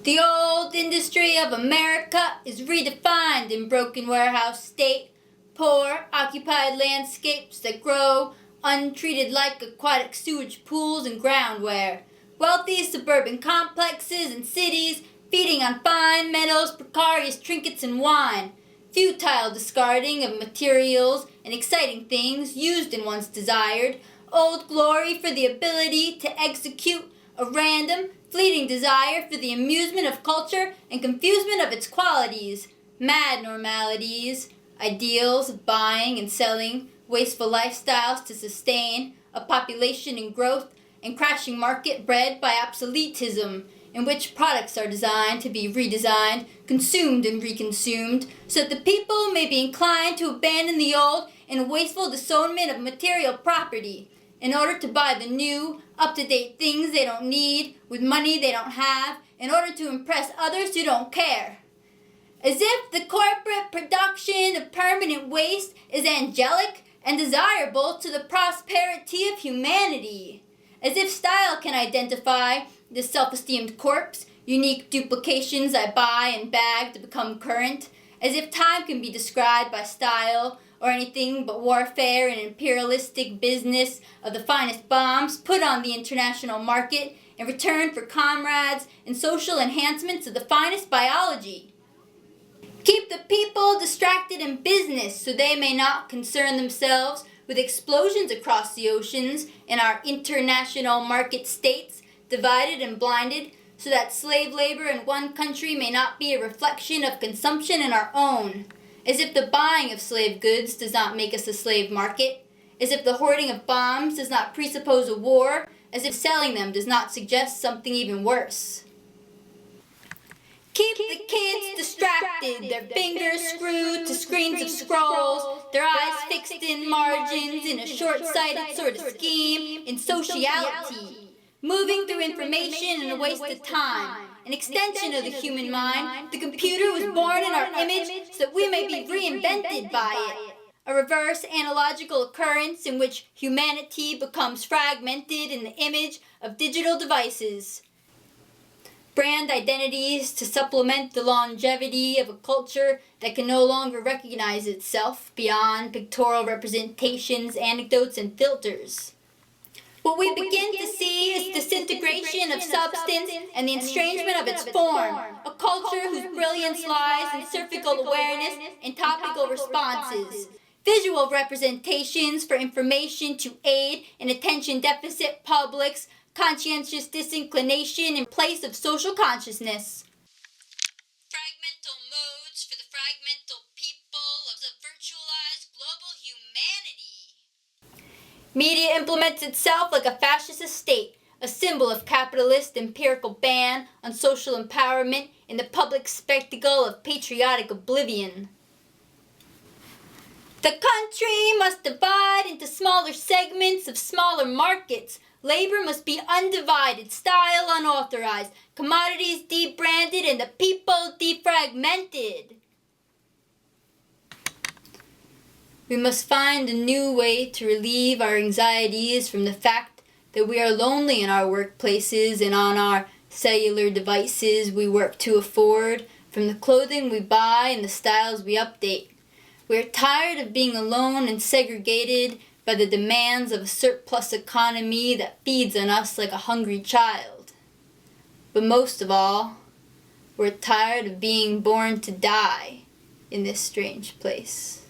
The old industry of America is redefined in broken warehouse state, poor, occupied landscapes that grow untreated like aquatic sewage pools and groundware, wealthy suburban complexes and cities feeding on fine metals, precarious trinkets and wine, futile discarding of materials and exciting things used and once desired, old glory for the ability to execute a random, fleeting desire for the amusement of culture and confusement of its qualities, mad normalities, ideals of buying and selling, wasteful lifestyles to sustain a population in growth and crashing market bred by obsoletism, in which products are designed to be redesigned, consumed and reconsumed, so that the people may be inclined to abandon the old in a wasteful disownment of material property, in order to buy the new, up-to-date things they don't need with money they don't have, in order to impress others who don't care. As if the corporate production of permanent waste is angelic and desirable to the prosperity of humanity. As if style can identify the self-esteemed corpse, unique duplications I buy and bag to become current. As if time can be described by style, or anything but warfare and imperialistic business of the finest bombs put on the international market in return for comrades and social enhancements of the finest biology. Keep the people distracted in business so they may not concern themselves with explosions across the oceans in our international market states, divided and blinded, so that slave labor in one country may not be a reflection of consumption in our own. As if the buying of slave goods does not make us a slave market, as if the hoarding of bombs does not presuppose a war, as if selling them does not suggest something even worse. Keep the kids distracted, their fingers screwed to screens of scrolls, their eyes fixed in margins in a short-sighted sort of scheme in sociality, moving through information in a waste of time. An extension of the human mind, the computer was born in our image so that we may be reinvented by it. A reverse analogical occurrence in which humanity becomes fragmented in the image of digital devices. Brand identities to supplement the longevity of a culture that can no longer recognize itself beyond pictorial representations, anecdotes, and filters. What we begin to see is disintegration of substance and the estrangement of its form, a culture whose brilliance lies in surgical awareness and topical responses, visual representations for information to aid in attention deficit publics, conscientious disinclination in place of social consciousness. Fragmental modes for the fragmental people of the virtualized global humanity. Media implements itself like a fascist state, a symbol of capitalist empirical ban on social empowerment in the public spectacle of patriotic oblivion. The country must divide into smaller segments of smaller markets. Labor must be undivided, style unauthorized, commodities debranded, and the people defragmented. We must find a new way to relieve our anxieties from the fact that we are lonely in our workplaces and on our cellular devices we work to afford, from the clothing we buy and the styles we update. We are tired of being alone and segregated by the demands of a surplus economy that feeds on us like a hungry child. But most of all, we're tired of being born to die in this strange place.